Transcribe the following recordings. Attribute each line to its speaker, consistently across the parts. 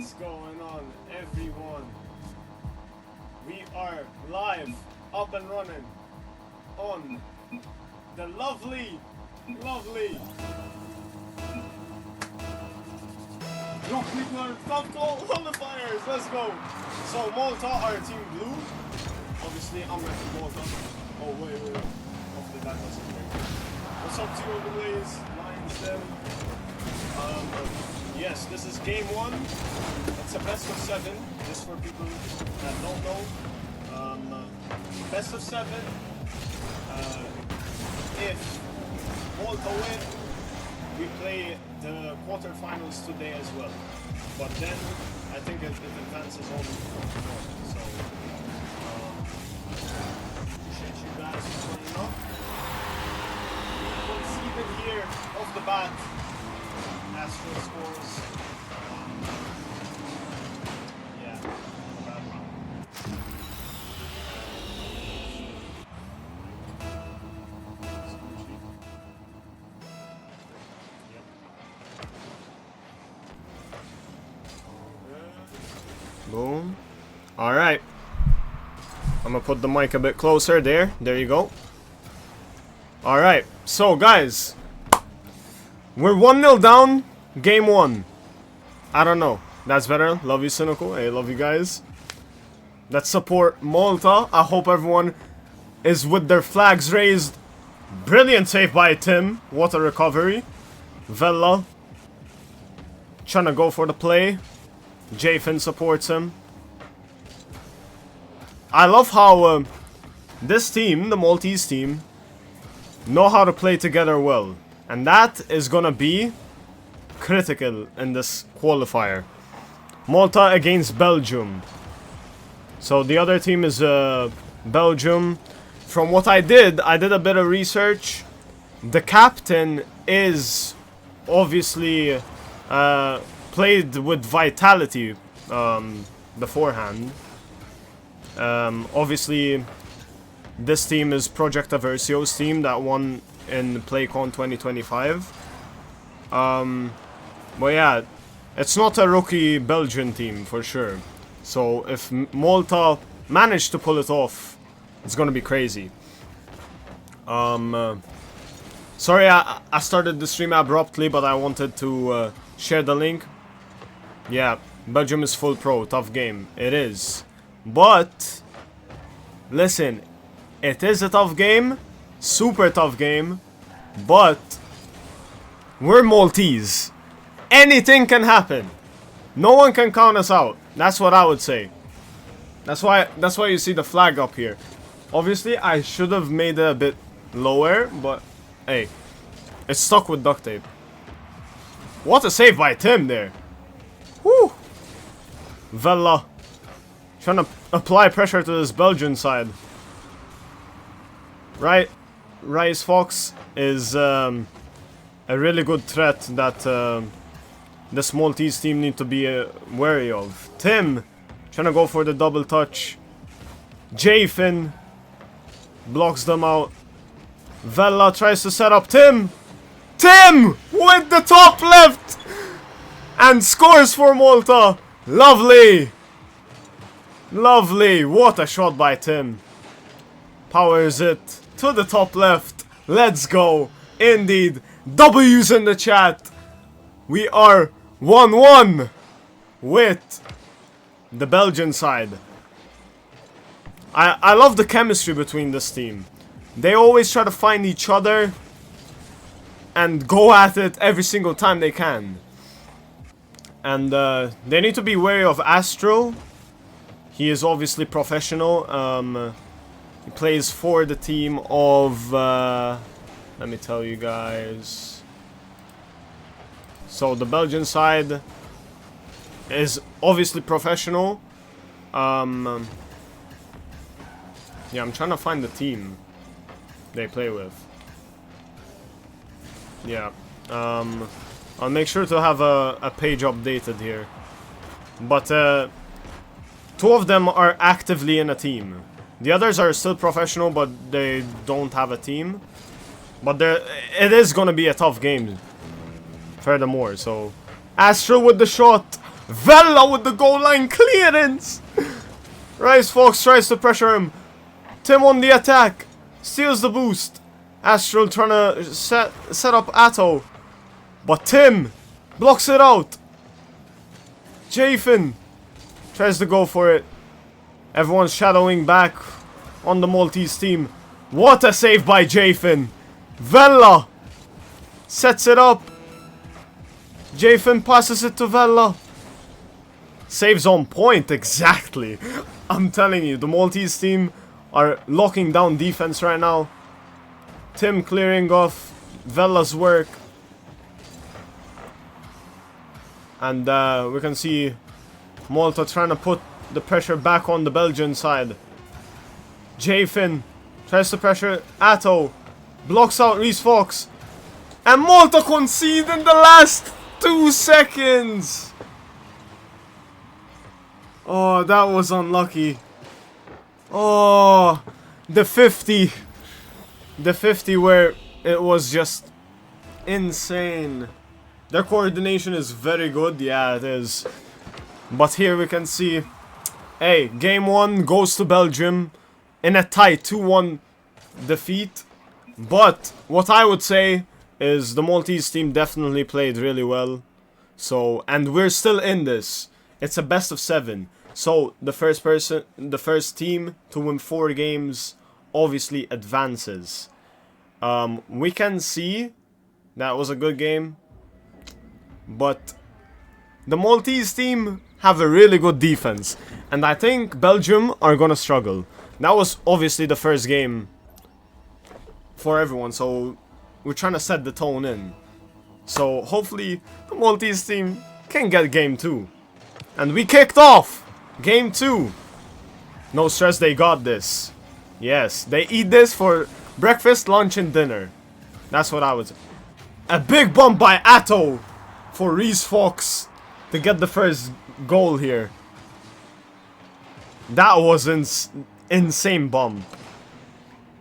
Speaker 1: What's going on, everyone? We are live, up and running on the lovely qualifiers. Let's go. So Malta are team blue. Obviously, I'm repping Malta. Oh wait. Hopefully that doesn't break. What's up to you, overlays? Lions them. Yes, this is game one. It's a best of 7, just for people that don't know. Best of 7. If Malta win, we play the quarterfinals today as well. But then, I think it advances on so, appreciate you guys for turning up. We conceded here off the bat. Astro scores. Yeah, bad round. Boom. All right. I'm gonna put the mic a bit closer there. There you go. All right. So, guys, we're 1-0 down. Game 1. I don't know. That's better. Love you, Cynical. Hey, love you guys. Let's support Malta. I hope everyone is with their flags raised. Brilliant save by Tim. What a recovery. Vella trying to go for the play. Jafin supports him. I love how this team, the Maltese team, know how to play together well. And that is gonna be critical in this qualifier. Malta against Belgium. So the other team is Belgium. From what I did a bit of research. The captain is obviously played with vitality beforehand. Obviously this team is Project Eversio's team that won in PlayCon 2025. But yeah, it's not a rookie Belgian team for sure. So if Malta managed to pull it off, it's gonna be crazy. Sorry I started the stream abruptly, but I wanted to share the link. Yeah, Belgium is full pro, tough game. It is. But listen, it is a tough game, super tough game, but we're Maltese. Anything can happen. No one can count us out. That's what I would say. That's why you see the flag up here. Obviously, I should have made it a bit lower, but hey, it's stuck with duct tape. What a save by Tim there. Whew. Vella trying to apply pressure to this Belgian side. Right, Rice Fox is a really good threat that this Maltese team need to be wary of. Tim trying to go for the double touch. Jafin blocks them out. Vella tries to set up Tim. Tim with the top left and scores for Malta. Lovely. Lovely. What a shot by Tim. Powers it to the top left. Let's go. Indeed. W's in the chat. We are 1-1 with the Belgian side. I love the chemistry between this team. They always try to find each other and go at it every single time they can. And they need to be wary of Astro. He is obviously professional. He plays for the team of... let me tell you guys. So the Belgian side is obviously professional. Yeah, I'm trying to find the team they play with. Yeah. I'll make sure to have a page updated here. But 2 of them are actively in a team. The others are still professional, but they don't have a team. But it is gonna be a tough game. Furthermore, so Astro with the shot. Vella with the goal line clearance. Rice Fox tries to pressure him. Tim on the attack. Steals the boost. Astral trying to set up Atto. But Tim blocks it out. Jafin tries to go for it. Everyone's shadowing back on the Maltese team. What a save by Jafin. Vella sets it up. Jafin passes it to Vella. Saves on point, exactly. I'm telling you, the Maltese team are locking down defense right now. Tim clearing off Vella's work. And we can see Malta trying to put the pressure back on the Belgian side. Jafin tries to pressure Atto. Blocks out Reece Fox. And Malta concede in the last 2 seconds. Oh, that was unlucky. Oh, the 50. The 50 where it was just insane. Their coordination is very good. Yeah, it is. But here we can see, hey, game 1 goes to Belgium in a tight 2-1 defeat. But what I would say is the Maltese team definitely played really well. So, and we're still in this. It's a best of 7. So the first team to win 4 games obviously advances. We can see that was a good game. But the Maltese team have a really good defense. And I think Belgium are gonna struggle. That was obviously the first game for everyone. So we're trying to set the tone in. So hopefully the Maltese team can get game 2. And we kicked off game 2. No stress, they got this. Yes, they eat this for breakfast, lunch and dinner. That's what I would say. A big bump by Atto for Reece Fox to get the first goal here. That was an insane bump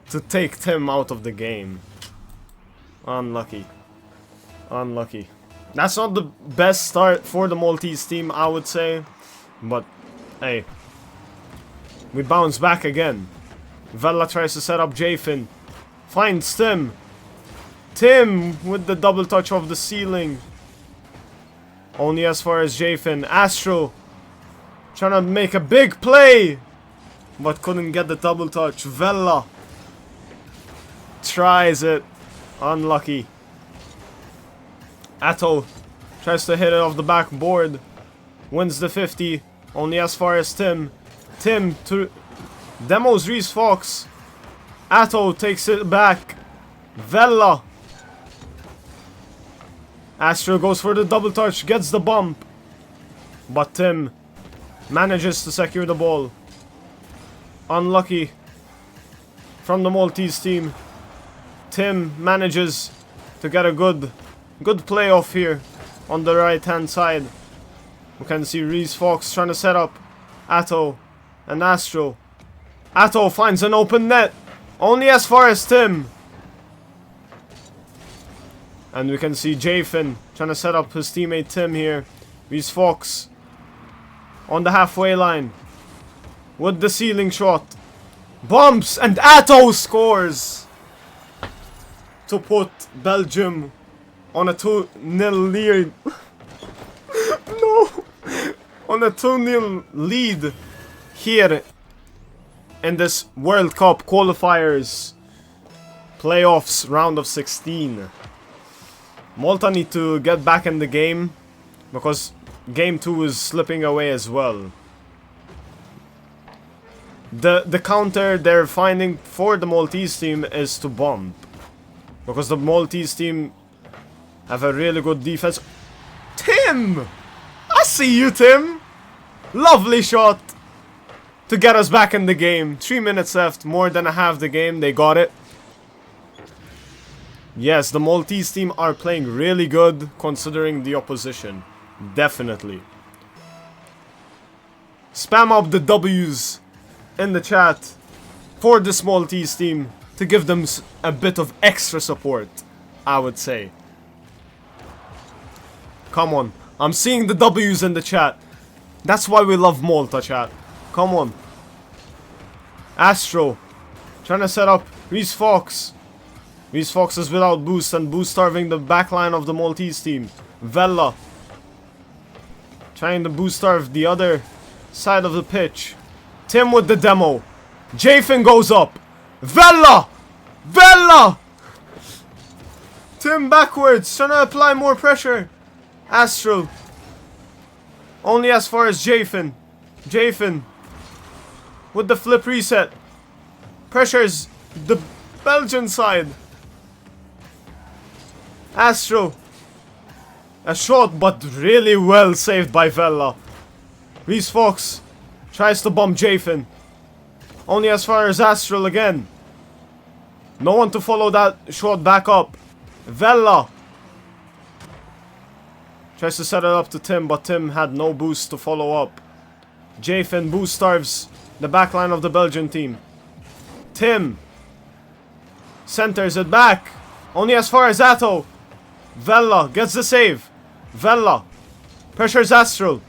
Speaker 1: to take Tim out of the game. Unlucky. Unlucky. That's not the best start for the Maltese team, I would say. But, hey. We bounce back again. Vella tries to set up Jafin. Finds Tim. Tim with the double touch of the ceiling. Only as far as Jafin. Astro trying to make a big play. But couldn't get the double touch. Vella tries it. Unlucky. Atto tries to hit it off the backboard. Wins the 50. Only as far as Tim. Tim to demos Reece Fox. Atto takes it back. Vella. Astro goes for the double touch. Gets the bump. But Tim manages to secure the ball. Unlucky from the Maltese team. Tim manages to get a good playoff here on the right hand side. We can see Reece Fox trying to set up Atto and Astro. Atto finds an open net. Only as far as Tim. And we can see Jafin trying to set up his teammate Tim here. Reece Fox on the halfway line with the ceiling shot. Bumps and Atto scores to put Belgium on a 2-0 lead. No! On a 2-0 lead here in this World Cup qualifiers playoffs round of 16. Malta need to get back in the game because game 2 is slipping away as well. The counter they're finding for the Maltese team is to bump. Because the Maltese team have a really good defense. Tim! I see you, Tim! Lovely shot to get us back in the game. 3 minutes left, more than a half the game. They got it. Yes, the Maltese team are playing really good considering the opposition. Definitely. Spam up the W's in the chat for this Maltese team to give them a bit of extra support, I would say. Come on. I'm seeing the W's in the chat. That's why we love Malta, chat. Come on. Astro. Trying to set up Reese Fox. Reese Fox is without boost and boost starving the backline of the Maltese team. Vella. Trying to boost starve the other side of the pitch. Tim with the demo. Jafin goes up. Vella! Vella! Tim backwards, trying to apply more pressure. Astral. Only as far as Jafin. Jafin. With the flip reset. Pressures the Belgian side. Astro. A shot, but really well saved by Vella. Reese Fox tries to bomb Jafin. Only as far as Astral again. No one to follow that shot back up. Vella tries to set it up to Tim, but Tim had no boost to follow up. Jafin boost starves the backline of the Belgian team. Tim centers it back. Only as far as Atto. Vella gets the save. Vella pressures Astral.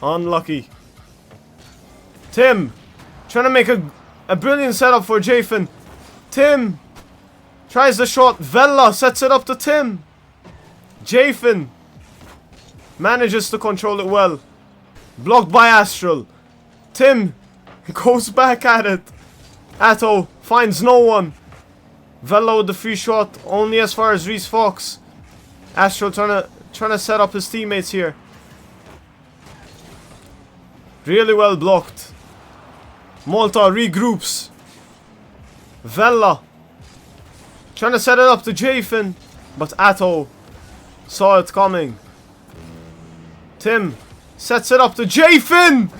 Speaker 1: Unlucky. Tim trying to make a brilliant setup for Jafin. Tim tries the shot. Vella sets it up to Tim. Jafin manages to control it well. Blocked by Astral. Tim goes back at it. Atto finds no one. Vella with the free shot. Only as far as Reese Fox. Astral trying to set up his teammates here. Really well blocked. Malta regroups. Vella trying to set it up to Jafin, but Atto saw it coming. Tim sets it up to Jafin,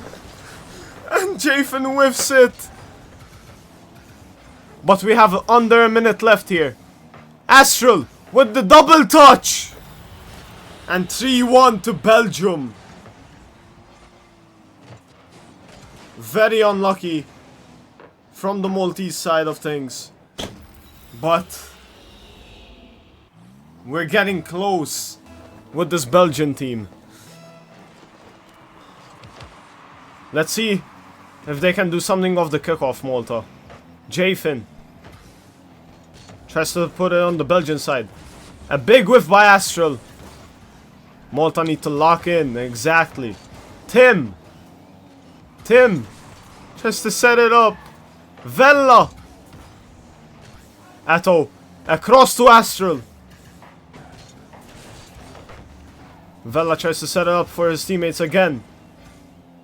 Speaker 1: and Jafin whiffs it. But we have under a minute left here. Astral with the double touch, and 3-1 to Belgium. Very unlucky from the Maltese side of things. But we're getting close with this Belgian team. Let's see if they can do something off the kickoff, Malta. Jafin tries to put it on the Belgian side. A big whiff by Astral. Malta need to lock in, exactly. Tim tries to set it up. Vella. Atto across to Astral. Vella tries to set it up for his teammates again.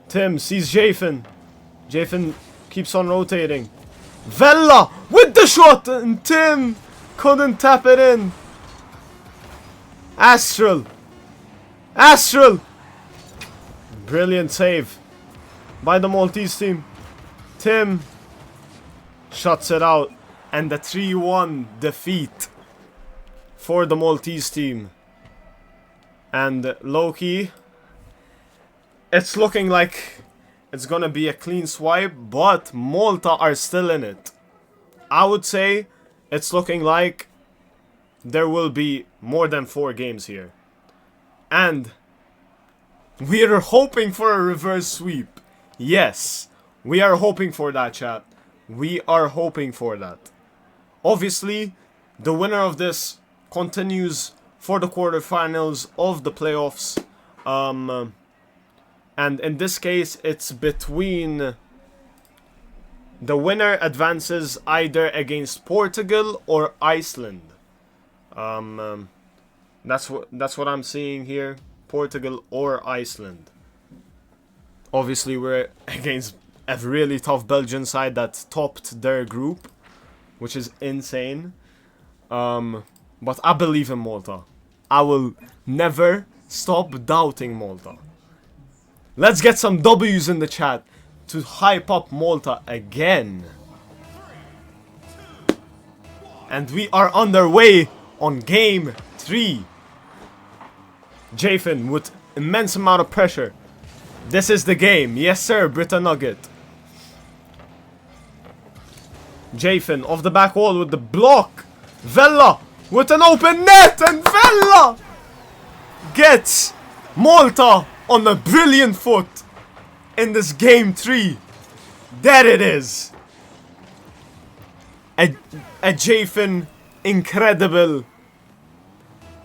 Speaker 1: Tim sees Jafin. Jafin keeps on rotating. Vella with the shot, and Tim couldn't tap it in. Astral. Brilliant save by the Maltese team. Tim shuts it out, and the 3-1 defeat for the Maltese team. And low-key, it's looking like it's gonna be a clean swipe, but Malta are still in it. I would say it's looking like there will be more than 4 games here. And we're hoping for a reverse sweep. Yes, we are hoping for that, chat. We are hoping for that. Obviously, the winner of this continues for the quarterfinals of the playoffs. And in this case, it's between... The winner advances either against Portugal or Iceland. That's what I'm seeing here. Portugal or Iceland. Obviously, we're against a really tough Belgian side that topped their group, which is insane. But I believe in Malta. I will never stop doubting Malta. Let's get some W's in the chat to hype up Malta again. And we are underway on game 3. Jafin with immense amount of pressure. This is the game. Yes sir, Brita Nugget. Jafin off the back wall with the block. Vella with an open net, and Vella gets Malta on a brilliant foot in this game 3. There it is. A Jafin incredible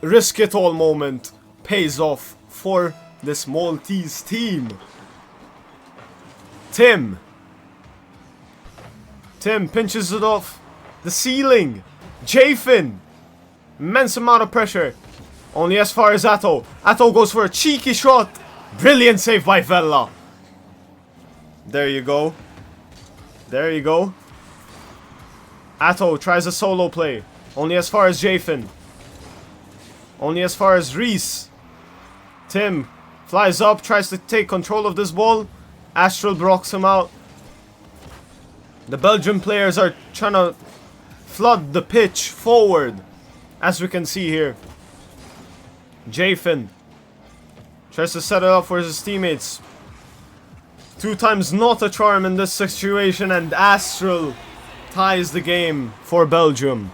Speaker 1: risk it all moment pays off for this Maltese team. Tim pinches it off the ceiling. Jafin, immense amount of pressure. Only as far as Atto. Atto goes for a cheeky shot. Brilliant save by Vella. There you go. There you go. Atto tries a solo play. Only as far as Jafin. Only as far as Reese. Tim flies up, tries to take control of this ball. Astral blocks him out. The Belgian players are trying to flood the pitch forward, as we can see here. Jafin tries to set it up for his teammates. 2 times not a charm in this situation, and Astral ties the game for Belgium.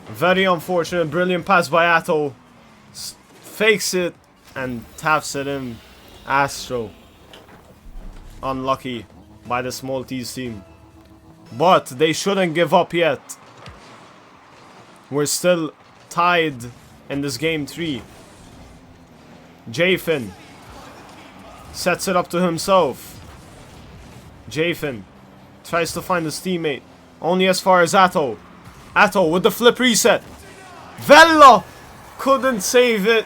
Speaker 1: Very unfortunate. Brilliant pass by Atto. Fakes it and taps it in. Astral. Unlucky by this Maltese team. But they shouldn't give up yet. We're still tied in this game 3. Jafin sets it up to himself. Jafin tries to find his teammate. Only as far as Atto. Atto with the flip reset. Vella couldn't save it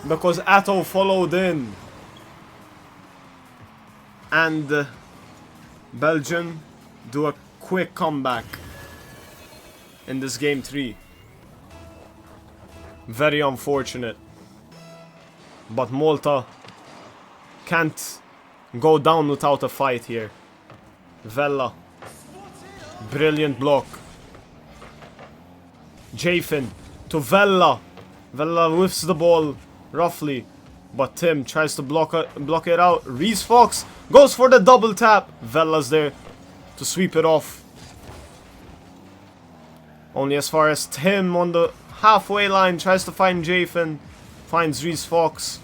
Speaker 1: because Atto followed in. And Belgium do a quick comeback in this game 3. Very unfortunate. But Malta can't go down without a fight here. Vella. Brilliant block. Jafin to Vella. Vella whiffs the ball roughly. But Tim tries to block it out. Reese Fox goes for the double tap. Vella's there to sweep it off. Only as far as Tim on the halfway line tries to find Jafin. Finds Reese Fox.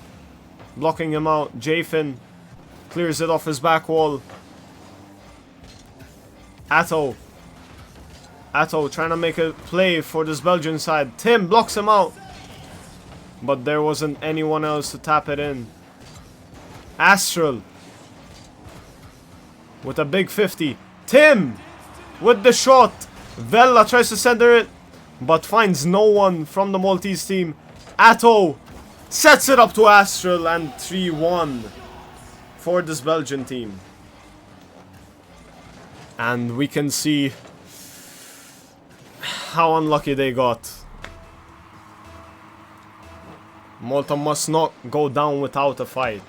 Speaker 1: Blocking him out. Jafin clears it off his back wall. Atto trying to make a play for this Belgian side. Tim blocks him out. But there wasn't anyone else to tap it in. Astral with a big 50. Tim with the shot. Vella tries to center it, but finds no one from the Maltese team. Atto sets it up to Astral, and 3-1 for this Belgian team. And we can see how unlucky they got. Malta must not go down without a fight.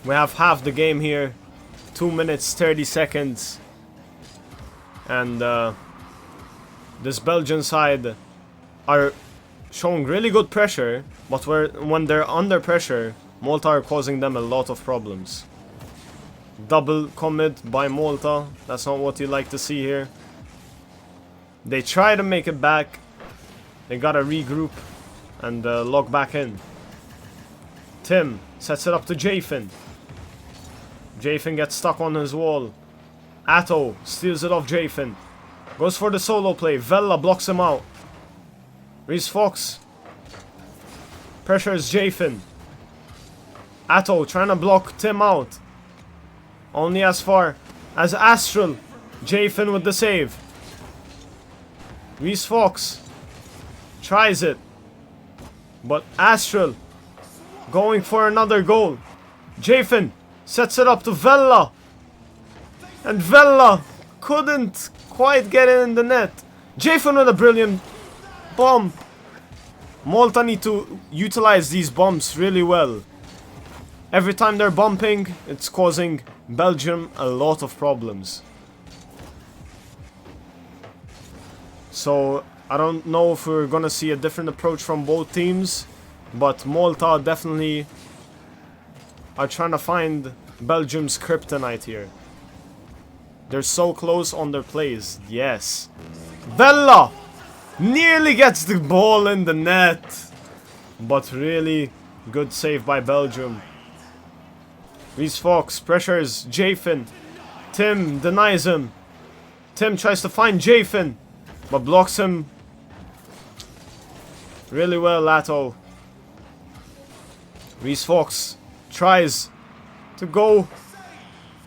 Speaker 1: We have half the game here. 2 minutes 30 seconds. And this Belgian side are showing really good pressure. But when they're under pressure, Malta are causing them a lot of problems. Double commit by Malta. That's not what you like to see here. They try to make it back. They gotta regroup and log back in. Tim sets it up to Jafin. Jafin gets stuck on his wall. Atto steals it off Jafin. Goes for the solo play. Vella blocks him out. Reese Fox pressures Jafin. Atto trying to block Tim out. Only as far as Astral. Jafin with the save. Reese Fox tries it. But Astral going for another goal. Jafin sets it up to Vella. And Vella couldn't quite get it in the net. Jafin with a brilliant bump. Malta need to utilize these bumps really well. Every time they're bumping, it's causing Belgium a lot of problems. So I don't know if we're gonna see a different approach from both teams, but Malta definitely are trying to find Belgium's kryptonite here. They're so close on their plays. Yes. Vella Nearly gets the ball in the net. But really good save by Belgium. Reese Fox pressures Jafin. Tim denies him. Tim tries to find Jafin, but blocks him really well, Lato. Reese Fox tries to go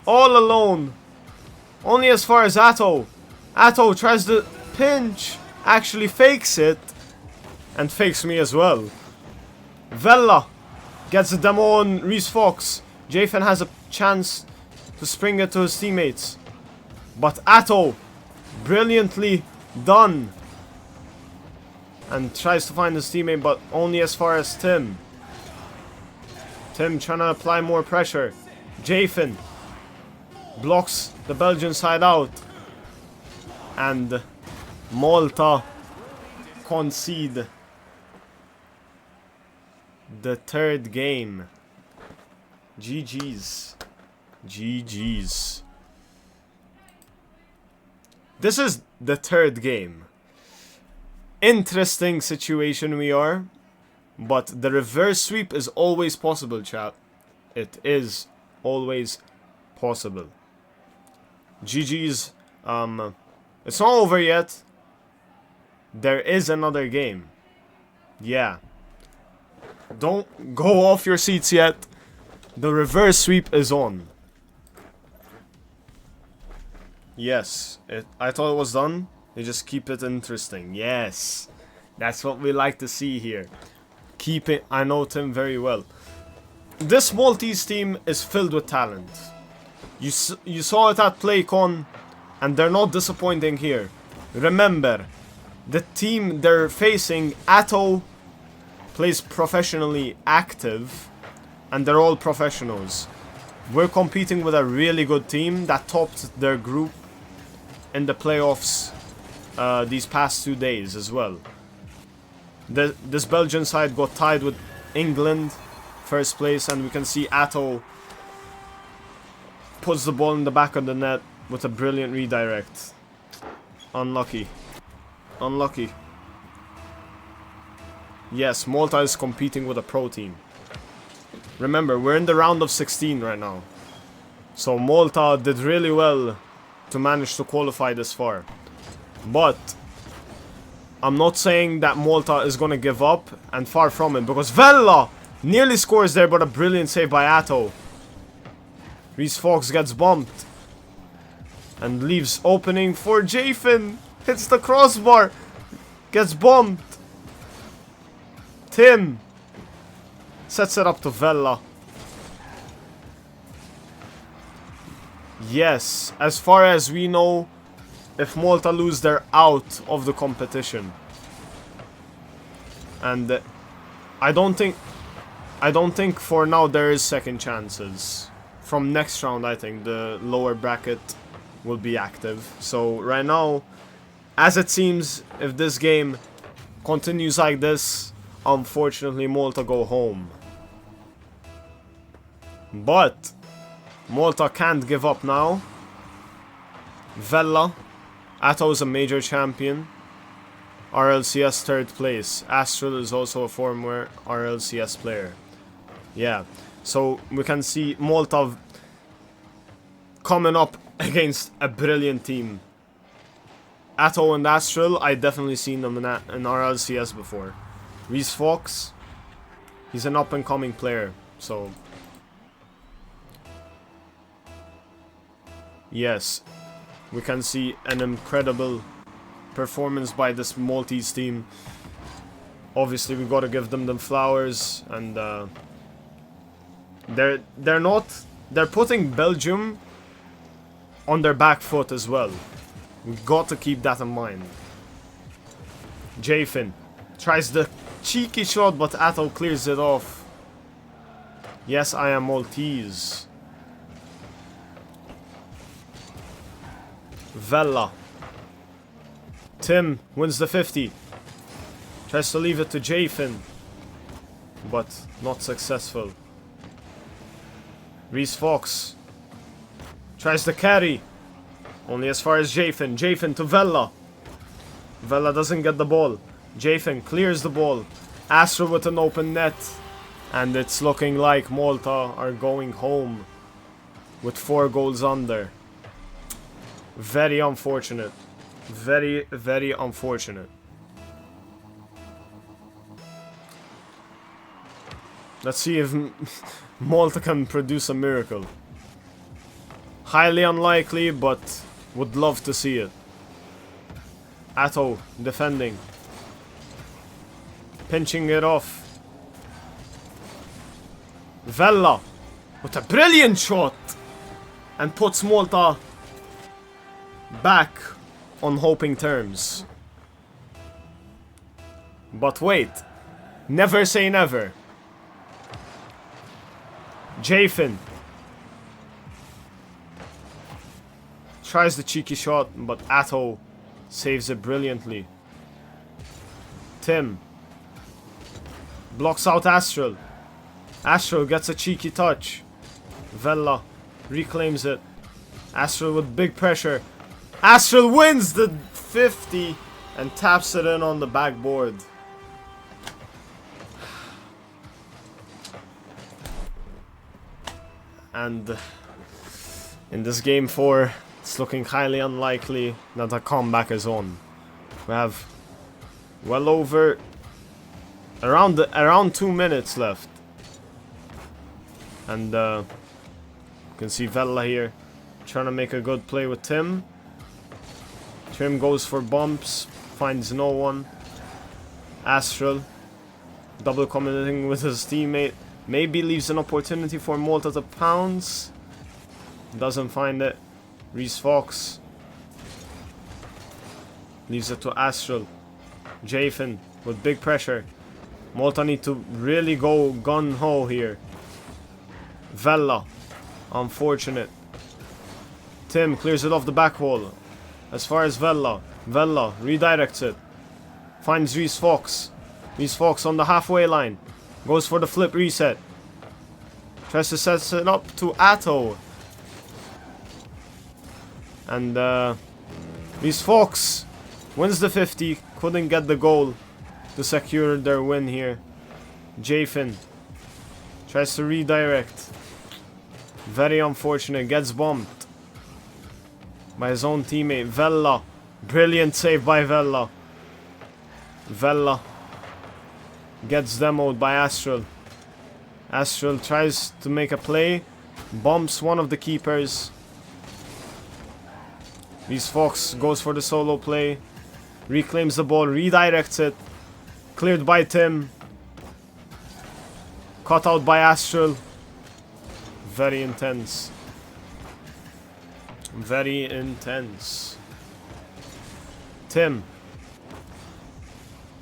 Speaker 1: all alone. Only as far as Atto. Atto tries to pinch. Actually fakes it. And fakes me as well. Vella gets the demo on Reese Fox. Jafin has a chance to spring it to his teammates. But Atto, brilliantly done. And tries to find his teammate, but only as far as Tim. Tim trying to apply more pressure. Jafin blocks the Belgian side out. And Malta concede the third game. GG's. GG's. This is the third game. Interesting situation we are. But the reverse sweep is always possible, chat. It is always possible. GG's. It's not over yet. There is another game. Yeah. Don't go off your seats yet. The reverse sweep is on. Yes. I thought it was done. They just keep it interesting. Yes. That's what we like to see here. Keep it. I know Tim very well. This Maltese team is filled with talent. You saw it at PlayCon, and they're not disappointing here. Remember, the team they're facing, Atto, plays professionally active, and they're all professionals. We're competing with a really good team that topped their group in the playoffs these past 2 days as well. This Belgian side got tied with England, first place, and we can see Atto puts the ball in the back of the net with a brilliant redirect. Unlucky. Unlucky. Yes, Malta is competing with a pro team. Remember, we're in the round of 16 right now. So Malta did really well to manage to qualify this far. But I'm not saying that Malta is going to give up, and far from it, because Vella nearly scores there, but a brilliant save by Atto. Reese Fox gets bumped and leaves opening for Jafin. Hits the crossbar. Gets bumped. Tim sets it up to Vella. Yes, as far as we know, if Malta lose, they're out of the competition. And I don't think for now there is second chances. From next round, I think the lower bracket will be active. So right now, as it seems, if this game continues like this, unfortunately Malta go home. But Malta can't give up now. Vella, Atto is a major champion. RLCS third place. Astral is also a former RLCS player. Yeah, so we can see Malta coming up against a brilliant team. Atto and Astral, I definitely seen them in RLCS before. Reese Fox, he's an up-and-coming player, so yes, we can see an incredible performance by this Maltese team. Obviously, we gotta give them the flowers, and they're putting Belgium on their back foot as well. We got to keep that in mind. Jafin tries the cheeky shot, but Atto clears it off. Yes, I am Maltese. Vella. Tim wins the 50. Tries to leave it to Jafin, but not successful. Reese Fox tries to carry. Only as far as Jafin. Jafin to Vella. Vela doesn't get the ball. Jafin clears the ball. Astro with an open net. And it's looking like Malta are going home with 4 goals under. Very unfortunate. Very, very unfortunate. Let's see if Malta can produce a miracle. Highly unlikely, but would love to see it. Atto defending. Pinching it off. Vella with a brilliant shot. And puts Malta back on hoping terms. But wait. Never say never. Jafin tries the cheeky shot, but Atto saves it brilliantly. Tim blocks out Astral. Astral gets a cheeky touch. Vella reclaims it. Astral with big pressure. Astral wins the 50 and taps it in on the backboard. And in this game 4, it's looking highly unlikely that a comeback is on. We have well over around 2 minutes left. And you can see Vella here trying to make a good play with Tim. Tim goes for bumps, finds no one. Astral double committing with his teammate. Maybe leaves an opportunity for Malta to pounce. Doesn't find it. Reese Fox leaves it to Astral. Jafin with big pressure. Malta need to really go gun-ho here. Vella, unfortunate. Tim clears it off the back wall. As far as Vella redirects it. Finds Reese Fox. Reese Fox on the halfway line. Goes for the flip reset. Tries to set it up to Atto. And Reese Fox wins the 50. Couldn't get the goal to secure their win here. Jafin tries to redirect. Very unfortunate. Gets bumped by his own teammate. Vella. Brilliant save by Vella. Vella gets demoed by Astral. Astral tries to make a play. Bumps one of the keepers. Reese Fox goes for the solo play. Reclaims the ball. Redirects it. Cleared by Tim. Cut out by Astral. Very intense. Very intense. Tim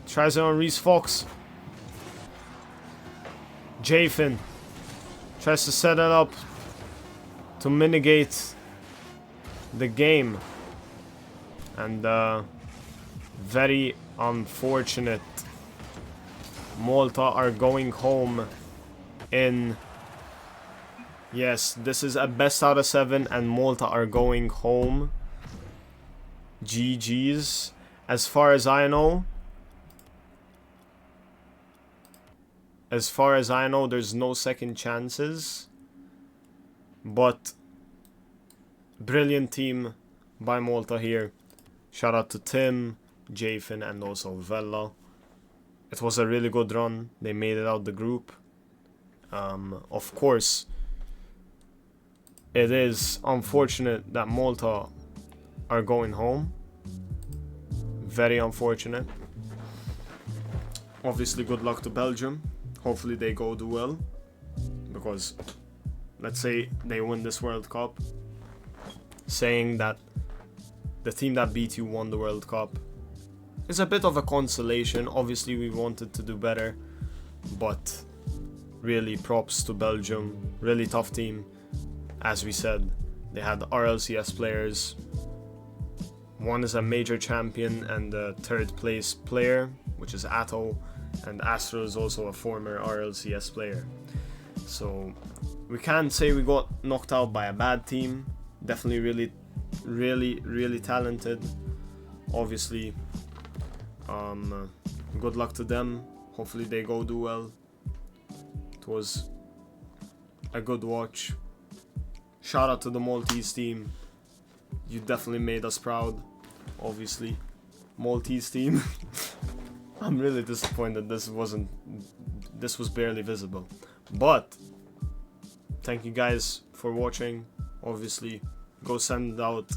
Speaker 1: tries it on Reese Fox. Jafin tries to set it up to mitigate the game. And very unfortunate. Malta are going home in... Yes, this is a best out of 7 and Malta are going home. GG's. As far as I know, there's no second chances. But brilliant team by Malta here. Shout out to Tim, Jafin and also Vella. It was a really good run. They made it out the group. Of course, it is unfortunate that Malta are going home. Very unfortunate. Obviously, good luck to Belgium. Hopefully they go do well. Because, let's say they win this World Cup. Saying that the team that beat you won the World Cup is a bit of a consolation. Obviously, we wanted to do better. But, really props to Belgium. Really tough team. As we said, they had RLCS players. One is a major champion and a 3rd place player, which is Atto. And Astro is also a former RLCS player. So we can't say we got knocked out by a bad team. Definitely really talented. Obviously, Good luck to them. Hopefully they do well. It was a good watch. Shout out to the Maltese team. You definitely made us proud. Obviously, Maltese team. I'm really disappointed this was barely visible. But thank you guys for watching. Obviously, go send out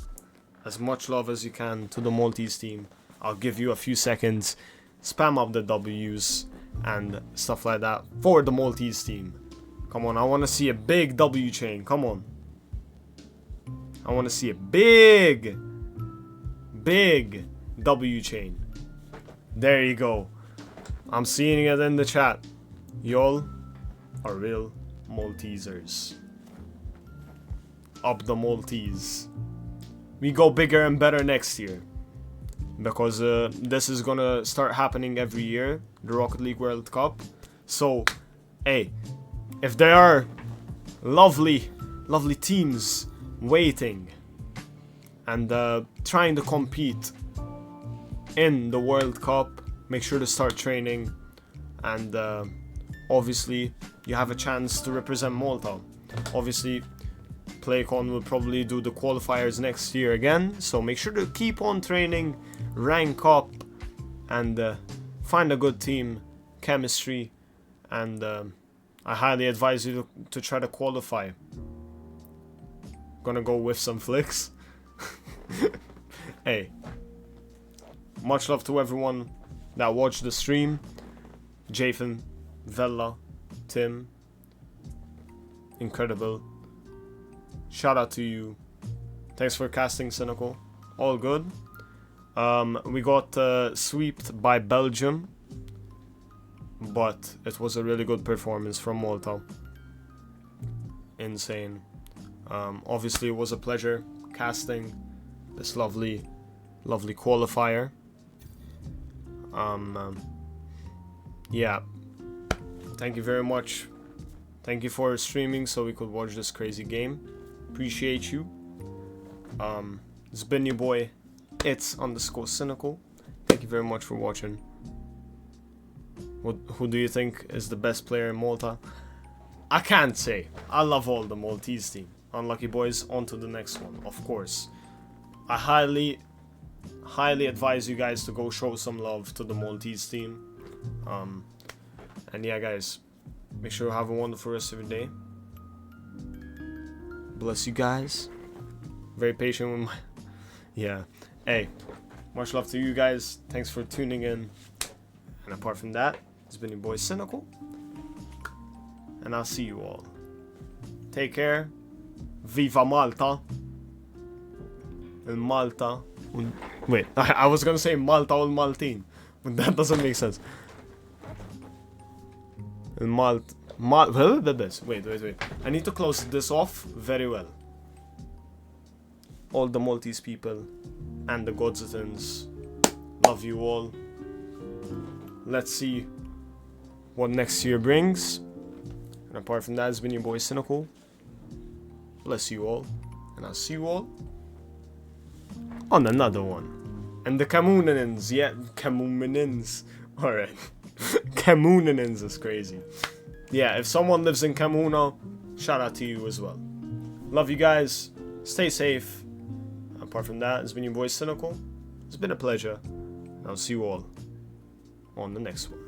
Speaker 1: as much love as you can to the Maltese team. I'll give you a few seconds. Spam up the W's and stuff like that for the Maltese team. Come on, I want to see a big W chain. Come on. I want to see a big W chain. There you go. I'm seeing it in the chat. Y'all are real Maltesers. Up the Maltese. We go bigger and better next year. Because this is gonna start happening every year. The Rocket League World Cup. So, hey, if there are lovely teams waiting and trying to compete in the World Cup, make sure to start training. And obviously, you have a chance to represent Malta. Obviously, PlayCon will probably do the qualifiers next year again, so make sure to keep on training, rank up, and find a good team, chemistry, and I highly advise you to try to qualify. Gonna go with some flicks. Hey, much love to everyone that watched the stream. Jathan, Vella, Tim, incredible. Shout out to you. Thanks for casting Cynical. All good. We got swept by Belgium, but it was a really good performance from Malta. Insane. Obviously, it was a pleasure casting this lovely qualifier. Yeah. Thank you very much. Thank you for streaming so we could watch this crazy game. Appreciate you. It's been your boy, it's_cynical. Thank you very much for watching. Who do you think is the best player in Malta? I can't say. I love all the Maltese team. Unlucky boys, on to the next one, of course. I highly advise you guys to go show some love to the Maltese team. And yeah, guys, make sure you have a wonderful rest of your day. Bless you guys. Very patient with my... Yeah. Hey, much love to you guys. Thanks for tuning in. And apart from that, it's been your boy Cynical. And I'll see you all. Take care. Viva Malta. And Malta. Wait, I was gonna say Malta or Maltine. But that doesn't make sense. And wait. I need to close this off very well. All the Maltese people and the Godsitans, love you all. Let's see what next year brings. And apart from that, it's been your boy Cynical. Bless you all. And I'll see you all on another one. And the Camunanins, yeah, Camunanins. Alright. Camunanins is crazy. Yeah, if someone lives in Camuna, shout out to you as well. Love you guys. Stay safe. Apart from that, it's been your boy Cynical. It's been a pleasure. And I'll see you all on the next one.